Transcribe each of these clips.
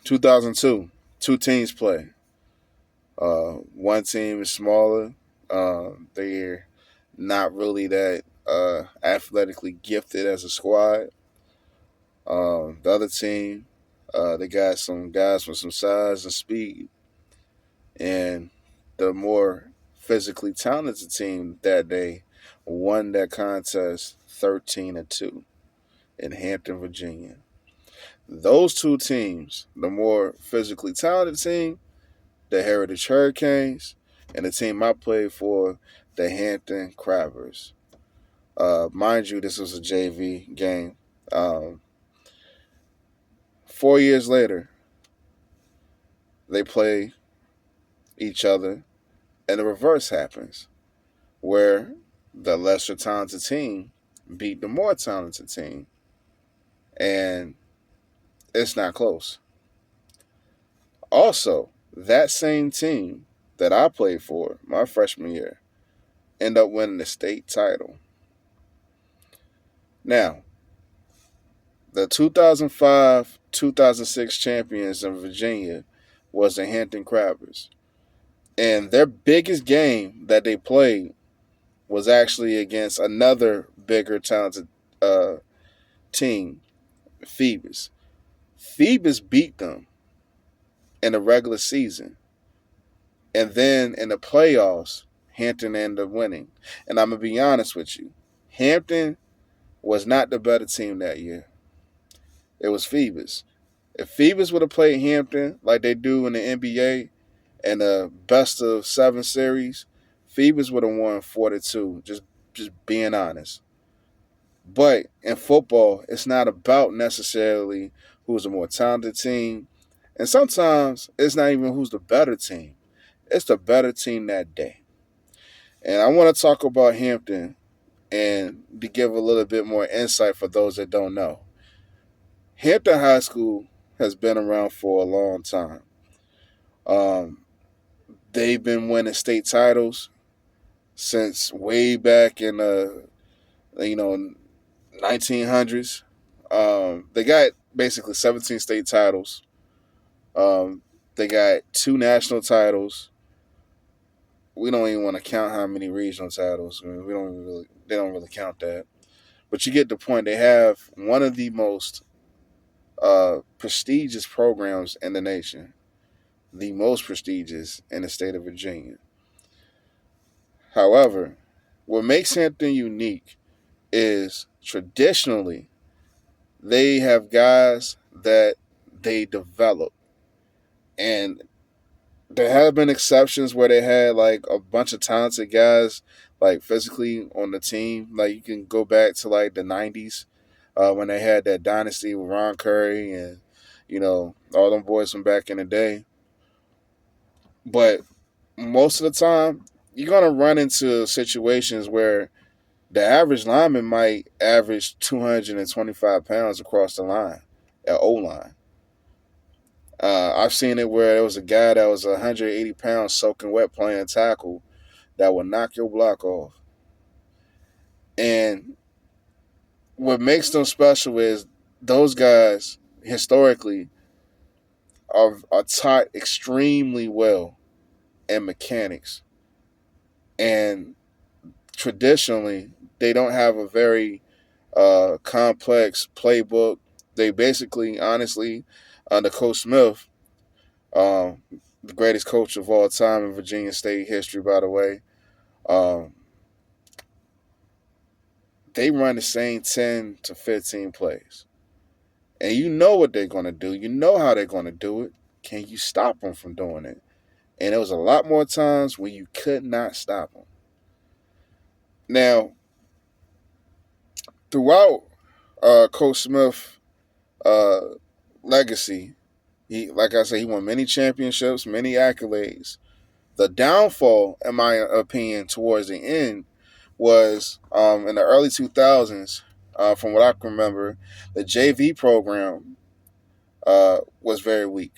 2002, two teams play. One team is smaller. They're not really that athletically gifted as a squad. The other team, they got some guys with some size and speed, and the more physically talented team that day won that contest 13-2 in Hampton, Virginia. Those two teams, the more physically talented team, the Heritage Hurricanes, and the team I played for, the Hampton Crabbers. Mind you, this was a JV game. 4 years later, they play each other, and the reverse happens, where the lesser talented team beat the more talented team, and it's not close. Also, that same team that I played for my freshman year ended up winning the state title. Now, the 2005 2006 champions in Virginia was the Hampton Crabbers. And their biggest game that they played was actually against another bigger, talented team, Phoebus. Phoebus beat them in the regular season. And then in the playoffs, Hampton ended up winning. And I'm going to be honest with you, Hampton was not the better team that year. It was Phoebus. If Phoebus would have played Hampton like they do in the NBA and the best of seven series, Phoebus would have won 4-2. Just being honest. But in football, it's not about necessarily who's the more talented team. And sometimes it's not even who's the better team. It's the better team that day. And I want to talk about Hampton and to give a little bit more insight for those that don't know. Hampton High School has been around for a long time. Um, they've been winning state titles since way back in the 1900s. They got basically 17 state titles. They got two national titles. We don't even want to count how many regional titles. I mean, they don't really count that. But you get the point. They have one of the most prestigious programs in the nation, the most prestigious in the state of Virginia. However, what makes Hampton unique is traditionally they have guys that they develop. And there have been exceptions where they had like a bunch of talented guys like physically on the team. Like you can go back to like the 90s when they had that dynasty with Ron Curry and all them boys from back in the day. But most of the time, you're gonna run into situations where the average lineman might average 225 pounds across the line at O line. I've seen it where there was a guy that was 180 pounds soaking wet playing tackle that would knock your block off. And what makes them special is those guys historically are taught extremely well in mechanics. And traditionally, they don't have a very complex playbook. They basically, honestly, under Coach Smith, um, the greatest coach of all time in Virginia State history, by the way, um, they run the same 10 to 15 plays. And you know what they're going to do. You know how they're going to do it. Can you stop them from doing it? And there was a lot more times when you could not stop them. Now, throughout Coach Smith's uh, legacy, like I said, he won many championships, many accolades. The downfall, in my opinion, towards the end was in the early 2000s. From what I can remember, the JV program was very weak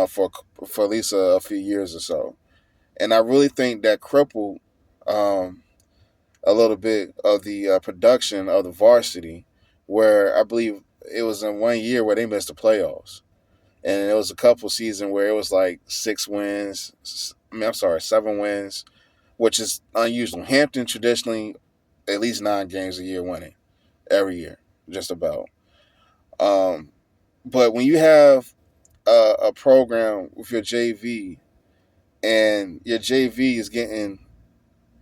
for at least a few years or so, and I really think that crippled um, a little bit of the production of the varsity, where I believe it was in one year where they missed the playoffs. And it was a couple seasons where it was like 6 wins. I mean, I'm sorry, 7 wins, which is unusual. Hampton traditionally at least 9 games a year winning every year, just about. Um, but when you have a program with your JV and your JV is getting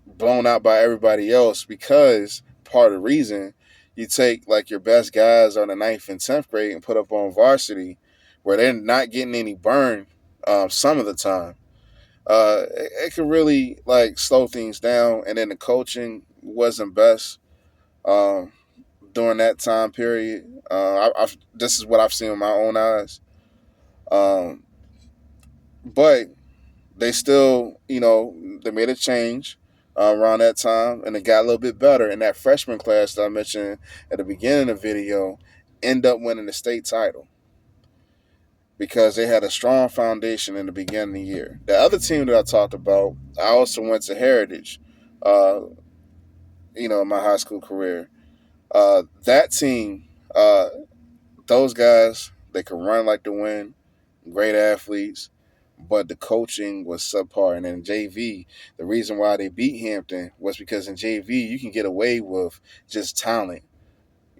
blown out by everybody else because part of the reason you take like your best guys on the ninth and 10th grade and put up on varsity where they're not getting any burn some of the time. It can really like slow things down, and then the coaching wasn't best um, during that time period. This is what I've seen with my own eyes, um, but they still, they made a change around that time, and it got a little bit better. And that freshman class that I mentioned at the beginning of the video end up winning the state title because they had a strong foundation in the beginning of the year. The other team that I talked about, I also went to Heritage, uh, in my high school career. That team, those guys, they could run like the wind, great athletes, but the coaching was subpar. And in JV, the reason why they beat Hampton was because in JV you can get away with just talent,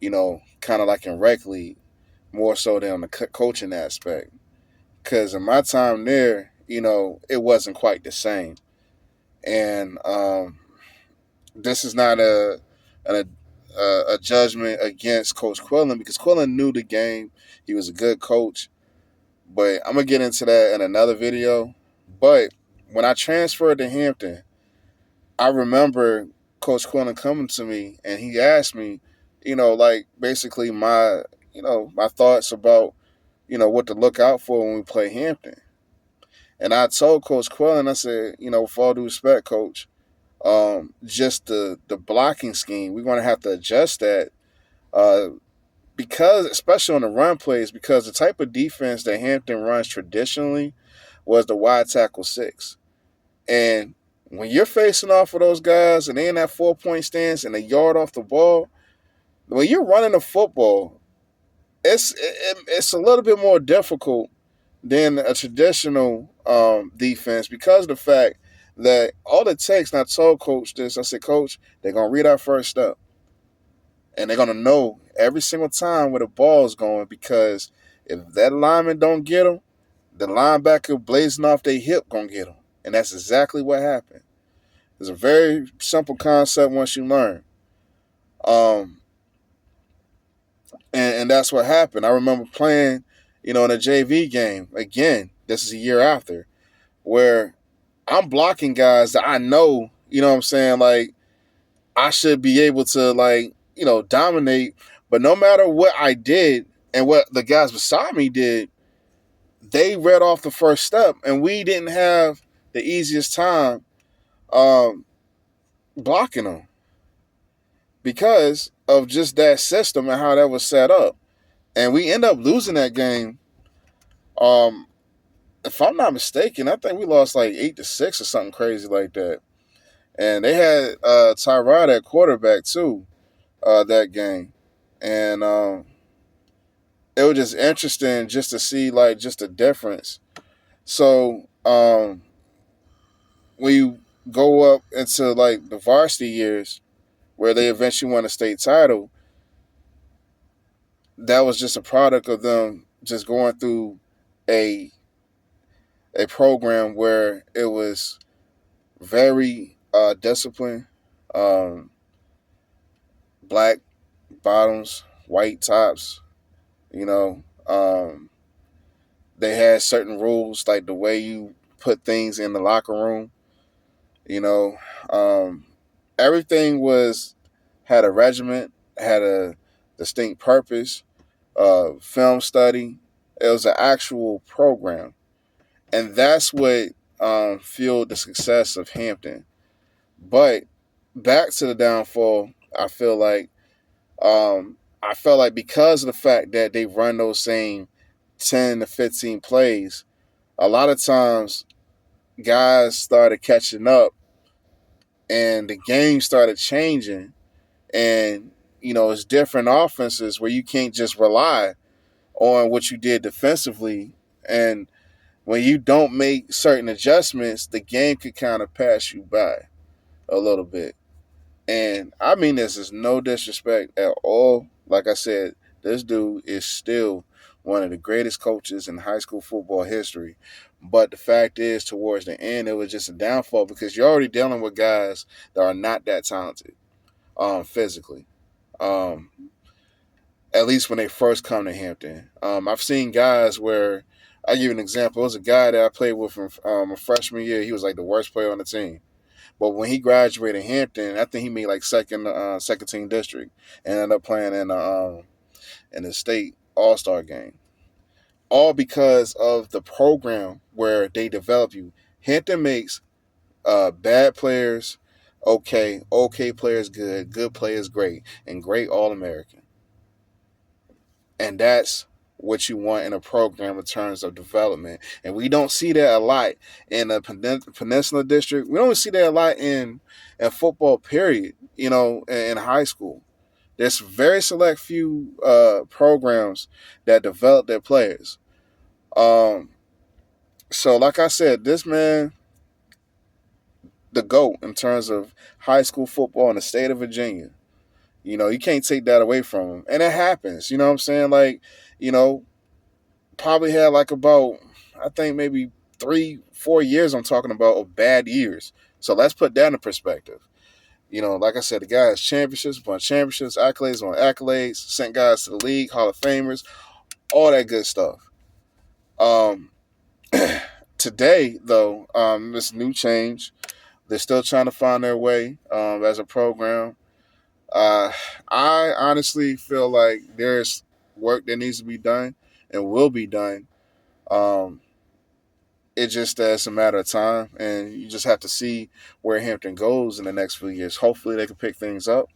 kind of like in rec league, more so than on the coaching aspect. Because in my time there, it wasn't quite the same. And this is not a a judgment against Coach Quillen because Quillen knew the game. He was a good coach, but I'm gonna get into that in another video. But when I transferred to Hampton, I remember Coach Quillen coming to me and he asked me, like basically my thoughts about what to look out for when we play Hampton. And I told Coach Quillen, I said, with all due respect, Coach, just the blocking scheme, we're gonna have to adjust that. Uh, because especially on the run plays, because the type of defense that Hampton runs traditionally was the wide tackle six. And when you're facing off of those guys and they in that 4 point stance and a yard off the ball, when you're running the football, it's a little bit more difficult than a traditional defense because of the fact that all it takes, and I told Coach this, I said, Coach, they're going to read our first step. And they're going to know every single time where the ball is going because if that lineman don't get them, the linebacker blazing off their hip going to get them. And that's exactly what happened. It's a very simple concept once you learn. Um, and that's what happened. I remember playing, in a JV game. Again, this is a year after, where I'm blocking guys that I know, what I'm saying, like, I should be able to, like, dominate. But no matter what I did and what the guys beside me did, they read off the first step. And we didn't have the easiest time um, blocking them because of just that system and how that was set up. And we end up losing that game. Um, if I'm not mistaken, I think we lost like 8-6 or something crazy like that. And they had Tyrod at quarterback too that game. And it was just interesting just to see like just the difference. So when you go up into like the varsity years where they eventually won a state title, that was just a product of them just going through a a program where it was very disciplined, um, black bottoms, white tops. You know, they had certain rules like the way you put things in the locker room. You know, um, everything was had a regiment, had a distinct purpose. Film study. It was an actual program, and that's what fueled the success of Hampton. But back to the downfall, I felt like because of the fact that they run those same 10 to 15 plays, a lot of times guys started catching up and the game started changing. And, it's different offenses where you can't just rely on what you did defensively And when you don't make certain adjustments, the game could kind of pass you by a little bit. And I mean, this is no disrespect at all. Like I said, this dude is still one of the greatest coaches in high school football history. But the fact is, towards the end, it was just a downfall because you're already dealing with guys that are not that talented physically. Um, at least when they first come to Hampton. I've seen guys where I give you an example. It was a guy that I played with from a freshman year. He was like the worst player on the team. But when he graduated Hampton, I think he made like second team district and ended up playing in the state all star game. All because of the program where they develop you. Hampton makes bad players okay, okay players good, good players great, and great All American. And that's what you want in a program in terms of development. And we don't see that a lot in the Peninsula District. We don't see that a lot in football, period, in high school. There's very select few programs that develop their players. Um, so, like I said, this man, the GOAT in terms of high school football in the state of Virginia. You can't take that away from him. And it happens. You know what I'm saying? Like, you know, probably had like about, I think maybe 3-4 years I'm talking about of bad years. So let's put that in perspective. Like I said, the guy has championships upon championships, accolades on accolades, sent guys to the league, Hall of Famers, all that good stuff. Um, Today, though, this new change, they're still trying to find their way as a program. Uh, I honestly feel like there's work that needs to be done and will be done. Um, it's just that it's a matter of time, and you just have to see where Hampton goes in the next few years. Hopefully, they can pick things up.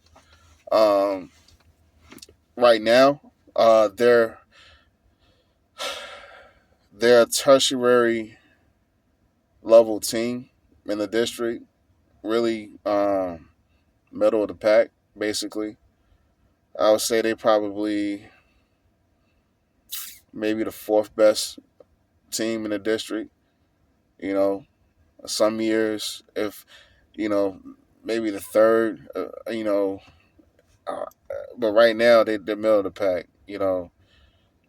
Um, right now, they're a tertiary level team in the district, really middle of the pack, basically. I would say they probably maybe the fourth best team in the district. You know, some years, if you know, maybe the third. Uh, but right now they're middle of the pack.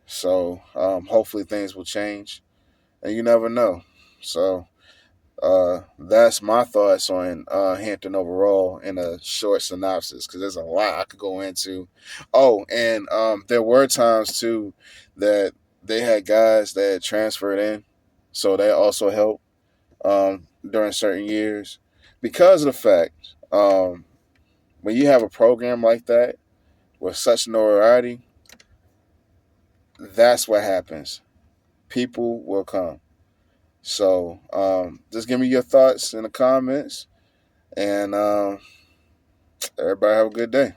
So hopefully things will change, and you never know. So that's my thoughts on Hampton overall in a short synopsis because there's a lot I could go into. Oh, and there were times too that they had guys that transferred in, so that also helped during certain years because of the fact when you have a program like that with such notoriety, that's what happens. People will come. So just give me your thoughts in the comments, and everybody have a good day.